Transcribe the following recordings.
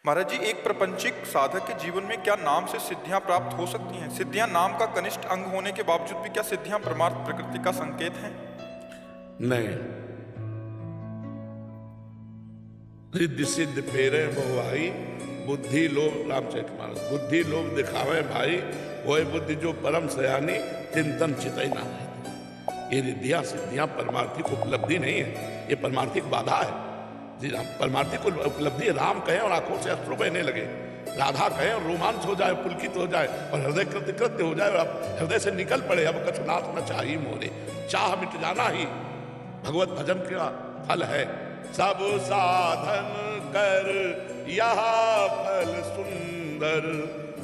महाराज जी, एक प्रपंचिक साधक के जीवन में क्या नाम से सिद्धियां प्राप्त हो सकती हैं? सिद्धियां नाम का कनिष्ठ अंग होने के बावजूद भी क्या सिद्धियां परमार्थ प्रकृति का संकेत हैं? नहीं। रिद्धि सिद्ध फेरे बहुआई, बुद्धि लोभ, रामचरितमानस। बुद्धि लोभ दिखावे भाई, वह बुद्धि जो परम सयानी, चिंतन चितई ना रहे। ये रिद्धियां सिद्धियां परमार्थिक उपलब्धि नहीं है, ये परमार्थिक बाधा है। जी राम, परमार्थिक उपलब्धि राम कहें और आंखों से अश्रु बहने लगे, राधा कहें और रोमांच हो जाए, पुलकित हो जाए और हृदय कृत्य कृत्य हो जाए और अब हृदय से निकल पड़े, अब कछुनाथ न चाहिए मोरे, चाह मिट जाना ही भगवत भजन का फल है। सब साधन कर यह फल सुंदर,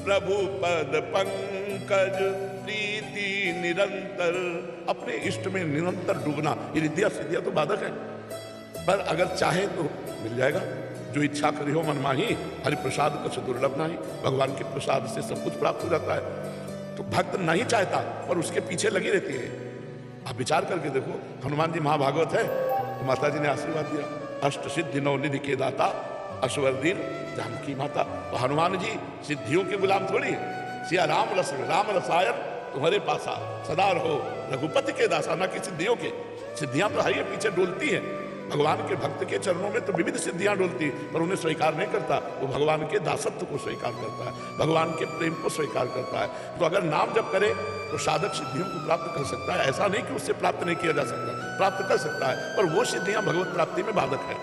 प्रभु पद पंकज प्रीति निरंतर। अपने इष्ट में निरंतर डूबना, ये रिद्धियां सिद्धियां तो बाधक है, पर अगर चाहे तो मिल जाएगा। जो इच्छा करी हो मन माही, हरि प्रसाद कुछ दुर्लभ नहीं। भगवान के प्रसाद से सब कुछ प्राप्त हो जाता है। तो भक्त नहीं चाहता पर उसके पीछे लगी रहती है। आप विचार करके देखो, हनुमान जी महाभागवत है तो माता जी ने आशीर्वाद दिया, अष्ट सिद्धि नौ निधि के दाता, अश्वरदीन जानकी माता। तो हनुमान जी सिद्धियों के गुलाम थोड़ी है। सिया राम रसायन तुम्हारे पासा, सदा रहो रघुपति के दासा। ना कि सिद्धियों के, सिद्धियां तो है पीछे डोलती हैं। भगवान के भक्त के चरणों में तो विविध सिद्धियां डोलती, पर उन्हें स्वीकार नहीं करता। वो भगवान के दासत्व को स्वीकार करता है, भगवान के प्रेम को स्वीकार करता है। तो अगर नाम जप करे तो साधक सिद्धियों को प्राप्त कर सकता है। ऐसा नहीं कि उससे प्राप्त नहीं किया जा सकता, प्राप्त कर सकता है, पर वो सिद्धियां भगवत प्राप्ति में बाधक है।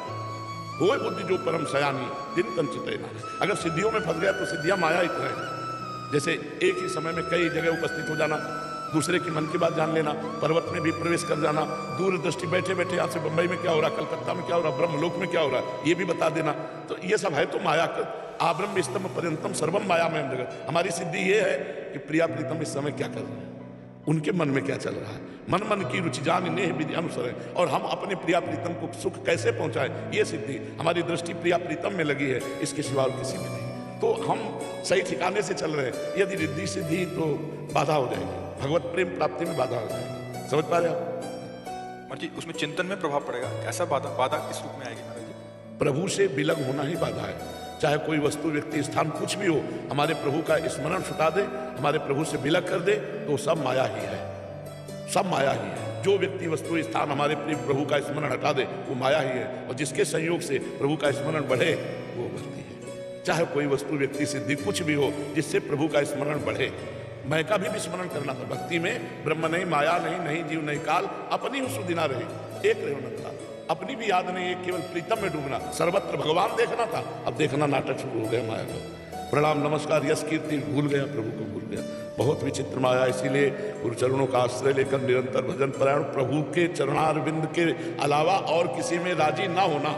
वो बुद्धि जो परम सयानी, दिन तंचित ना। अगर सिद्धियों में फंस गया तो सिद्धियां माया ही है। जैसे एक ही समय में कई जगह उपस्थित हो जाना, दूसरे की मन की बात जान लेना, पर्वत में भी प्रवेश कर जाना, दूर दृष्टि बैठे बैठे यहाँ से बंबई में क्या हो रहा, कलकत्ता में क्या हो रहा, ब्रह्मलोक में क्या हो रहा, ये भी बता देना। तो ये सब है तो माया का। आब्रह्म स्तंभ पर्यंतम सर्वम मायामय जगत। हमारी सिद्धि ये है कि प्रिया प्रीतम इस समय क्या कर रहे हैं, उनके मन में क्या चल रहा है, मन मन की रुचि जान नेह विधि अनुसर है, और हम अपने प्रिया प्रीतम को सुख कैसे पहुंचाएं, ये सिद्धि। हमारी दृष्टि प्रिया प्रीतम में लगी है, इसके सिवा और किसी में नहीं। तो हम सही ठिकाने से चल रहे हैं। यदि रिद्धि सिद्धि तो बाधा हो जाएगी, भगवत प्रेम प्राप्ति में बाधा हो जाएगी। समझ पा रहे आप? महाराज जी, उसमें चिंतन में प्रभाव पड़ेगा। ऐसा बाधा किस रूप में आएगी महाराज जी? प्रभु से विलग होना ही बाधा है। चाहे कोई वस्तु व्यक्ति स्थान कुछ भी हो, हमारे प्रभु का स्मरण छुटा दे, हमारे प्रभु से विलग कर दे, तो सब माया ही है, सब माया ही है। जो व्यक्ति वस्तु स्थान हमारे प्रिय प्रभु का स्मरण हटा दे वो माया ही है, और जिसके संयोग से प्रभु का स्मरण बढ़े वो भक्ति है। चाहे कोई वस्तु व्यक्ति सिद्धि कुछ भी हो, जिससे प्रभु का स्मरण बढ़े। मैं का भी स्मरण करना था। भक्ति में ब्रह्म नहीं, माया नहीं, नहीं जीव नहीं काल, अपनी ही सुदिना रहे, एक रहो था, अपनी भी याद नहीं, एक केवल प्रीतम में डूबना, सर्वत्र भगवान देखना था। अब देखना नाटक शुरू हो गया माया का। प्रणाम नमस्कार यश कीर्ति भूल गया, प्रभु को भूल गया। बहुत विचित्र माया। इसीलिए गुरु चरणों का आश्रय लेकर निरंतर भजन परायण, प्रभु के चरणारविंद के अलावा और किसी में राजी ना होना,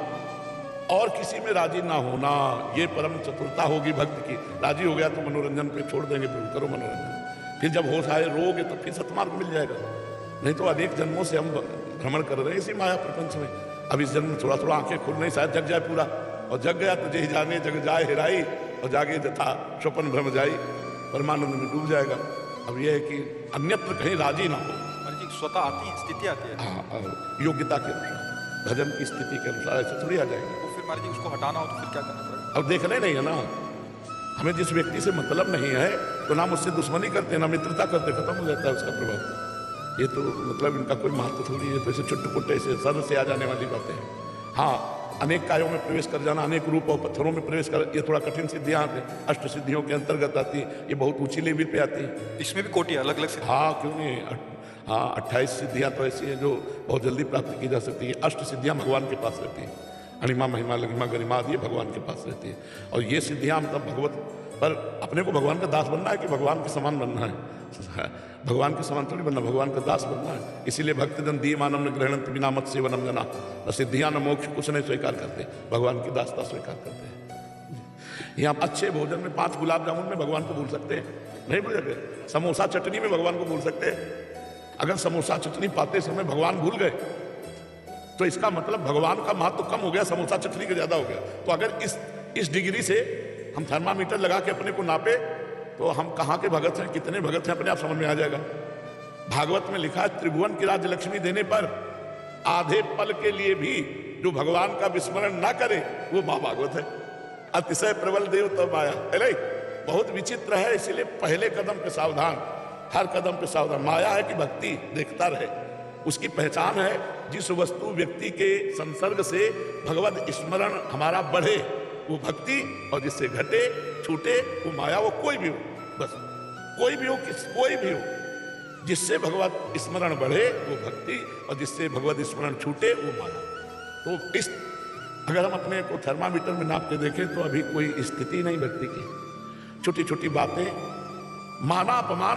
और किसी में राजी ना होना, ये परम चतुरता होगी भक्त की। राजी हो गया तो मनोरंजन पे छोड़ देंगे, प्रभु करो मनोरंजन। फिर जब होश आए रोगे तो फिर सतमार्ग मिल जाएगा। नहीं तो अनेक जन्मों से हम भ्रमण कर रहे हैं इसी माया प्रपंच में। अब इस जन्म में थोड़ा थोड़ा आंखें खुल नहीं, शायद जग जाए पूरा, और जग गया तो जय जाने जग जाए हेराई, और जागे जथा स्वपन भ्रम जाई, परमानंद में डूब जाएगा। अब यह है कि अन्यत्र कहीं राजी ना हो। महाराज जी, स्वतः आती है, स्थिति आती है। हाँ, योग्यता के अनुसार, भजन की स्थिति के अनुसार ऐसे थोड़ी आ जाएगा। तो फिर महाराज जी उसको हटाना हो तो फिर क्या करना पड़ेगा? अब देखने नहीं है ना, हमें जिस व्यक्ति से मतलब नहीं है तो ना मुझसे दुश्मनी करते ना मित्रता करते, खत्म हो जाता है उसका प्रभाव। ये तो मतलब इनका कोई महत्व थोड़ी है। तो ऐसे चुट्टपुट्टे से सर से आ जाने वाली बातें हैं। हाँ, अनेक कायों में प्रवेश कर जाना, अनेक रूप और पत्थरों में प्रवेश कर, ये थोड़ा कठिन सिद्धियां आती हैं, अष्ट सिद्धियों के अंतर्गत आती है। ये बहुत ऊंची लेवल पे आती है। इसमें भी कोटि अलग अलग से? हाँ, क्यों नहीं। हाँ, 28 सिद्धियां तो ऐसी हैं जो बहुत जल्दी प्राप्त की जा सकती है। अष्ट सिद्धियां भगवान के पास रहती हैं, अणिमा महिमा लघिमा गरिमा ये भगवान के पास रहती है। और ये सिद्धियां मतलब भगवत, पर अपने को भगवान का दास बनना है कि भगवान के समान बनना है? भगवान के समान थोड़ी बनना, भगवान का दास बनना है। इसीलिए भक्तजन दिए मानव न ग्रहण बिना मत सेवनम जना, न सिद्धियां न मोक्ष, कुछ नहीं स्वीकार करते, भगवान की दासता स्वीकार करते हैं। यहाँ अच्छे भोजन में 5 गुलाब जामुन में भगवान को भूल सकते हैं? नहीं भूल सकते। समोसा चटनी में भगवान को भूल सकते हैं? अगर समोसा चटनी पाते समय भगवान भूल गए तो इसका मतलब भगवान का महत्व कम हो गया, समोसा चटनी का ज्यादा हो गया। तो अगर इस डिग्री से हम थर्मामीटर लगा के अपने को नापे तो हम कहाँ के भगत हैं, कितने भगत हैं, अपने आप समझ में आ जाएगा। भागवत में लिखा है, त्रिभुवन की राज्य लक्ष्मी देने पर आधे पल के लिए भी जो भगवान का विस्मरण ना करे वो महाभागवत है। अतिशय प्रबल देव तो माया। अरे बहुत विचित्र है, इसीलिए पहले कदम पे सावधान, हर कदम पे सावधान। माया है कि भक्ति, देखता रहे। उसकी पहचान है जिस वस्तु व्यक्ति के संसर्ग से भगवत स्मरण हमारा बढ़े वो भक्ति, और जिससे घटे छूटे वो माया। वो कोई भी हो, बस कोई भी हो, कोई भी हो, जिससे भगवत स्मरण बढ़े वो भक्ति, और जिससे भगवत स्मरण छूटे वो माया। तो इस अगर हम अपने को थर्मामीटर में नाप के देखें तो अभी कोई स्थिति नहीं व्यक्ति की। छोटी छोटी बातें, माना अपमान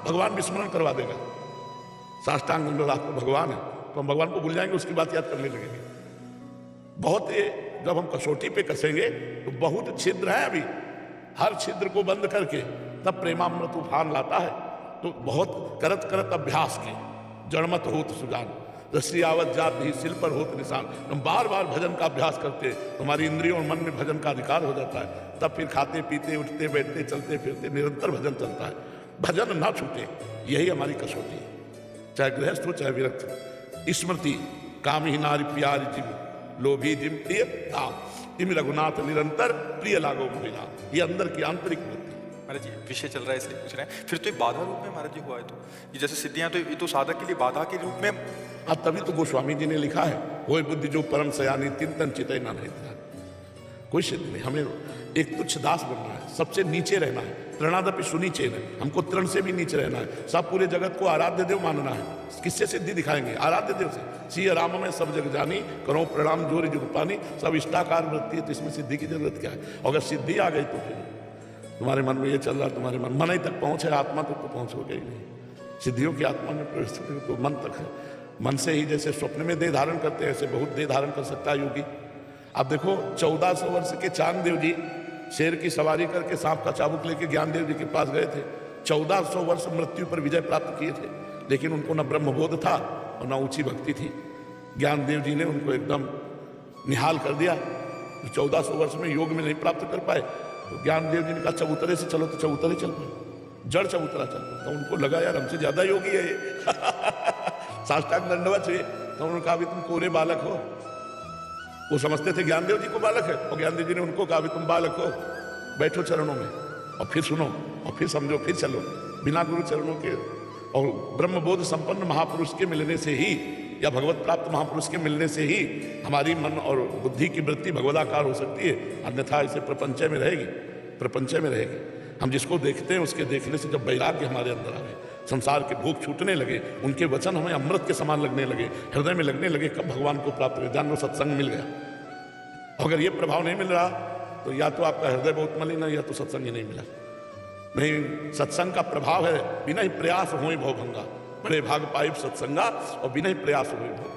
भगवान विस्मरण करवा देगा। साष्टांग दंडवत तो भगवान है, तो हम भगवान को भूल जाएंगे, उसकी बात याद करने लगेंगे। बहुत जब हम कसौटी पे कसेंगे तो बहुत छिद्र है अभी, हर छिद्र को बंद करके तब प्रेमामृत तूफान लाता है। तो बहुत करत करत अभ्यास के जड़मत होत सुजान, रस्सी आवत जात ही सिल पर होत निशान। हम बार बार भजन का अभ्यास करते, तुम्हारी इंद्रियों और मन में भजन का अधिकार हो जाता है। तब फिर खाते पीते उठते बैठते चलते फिरते निरंतर भजन चलता है। भजन ना छूटे, यही हमारी कसौटी है। चाहे गृहस्थ हो चाहे विरक्त हो। स्मृति काम ही नारी प्यारी जिम, लोभी जिम प्रिय काम, तिम रघुनाथ निरंतर प्रिय लागो मुझे। ये अंदर की आंतरिक वृत्ति। महाराज जी विषय चल रहा है इसलिए पूछ रहे हैं, फिर तो ये बाधा रूप में महाराज जी हुआ है। तो ये जैसे सिद्धियां, तो ये तो साधक के लिए बाधा के रूप में। अब तभी तो गोस्वामी जी ने लिखा है, वो बुद्धि जो परम सयानी चिंतन चितई ना नहीं। कोई सिद्ध नहीं, हमें एक तुच्छ दास बनना है, सबसे नीचे रहना है। तृणादपि सुनीचे है, हमको तृण से भी नीचे रहना है। सब पूरे जगत को आराध्य देव मानना है। किससे सिद्धि दिखाएंगे? आराध्य देव से। सिय राम में सब जग जानी, करो प्रणाम जोरी जुग पानी। सब इष्टाकार वृत्ति है, तो इसमें सिद्धि की जरूरत क्या है? अगर सिद्धि आ गई तो फिर तुम्हारे मन में ये चल रहा, तुम्हारे मन ही तक पहुंचे, आत्मा तक तो पहुंचोगे ही नहीं। सिद्धियों की आत्मा में प्रवेश तो मन तक है। मन से ही जैसे स्वप्न में देह धारण करते हैं, ऐसे बहुत देह धारण कर सकता है योगी। आप देखो 1400 वर्ष के चांददेव जी शेर की सवारी करके सांप का चाबुक लेके ज्ञानदेव जी के पास गए थे। 1400 वर्ष मृत्यु पर विजय प्राप्त किए थे, लेकिन उनको न ब्रह्मबोध था और न ऊंची भक्ति थी। ज्ञानदेव जी ने उनको एकदम निहाल कर दिया। 1400 वर्ष में योग में नहीं प्राप्त कर पाए, तो ज्ञानदेव जी ने कहा चबूतरे से चलो, तो चबूतरे चल पाए, जड़ चबूतरा चल पाए। तो उनको लगा यार हमसे ज्यादा योगी है ये। साष्टांग दंडवत हुए, तो उन्होंने कहा भी तुम कोरे बालक हो। वो समझते थे ज्ञानदेव जी को बालक है, और ज्ञानदेव जी ने उनको कहा भी तुम बालक हो, बैठो चरणों में और फिर सुनो और फिर समझो, फिर चलो। बिना गुरु चरणों के और ब्रह्मबोध संपन्न महापुरुष के मिलने से ही, या भगवत प्राप्त महापुरुष के मिलने से ही हमारी मन और बुद्धि की वृत्ति भगवदाकार हो सकती है। अन्यथा इसे प्रपंच में रहेगी, प्रपंच में रहेगी। हम जिसको देखते हैं उसके देखने से जब वैराग्य हमारे अंदर आवे, संसार के भूख छूटने लगे, उनके वचन हमें अमृत के समान लगने लगे, हृदय में लगने लगे, कब भगवान को प्राप्त हुए। जान लो सत्संग मिल गया। अगर ये प्रभाव नहीं मिल रहा तो या तो आपका हृदय बहुत मलिन है, या तो सत्संग ही नहीं मिला। नहीं, सत्संग का प्रभाव है, बिना ही प्रयास होए भवभंगा, बड़े भाग पाइप सत्संगा, और बिना ही प्रयास होए भव।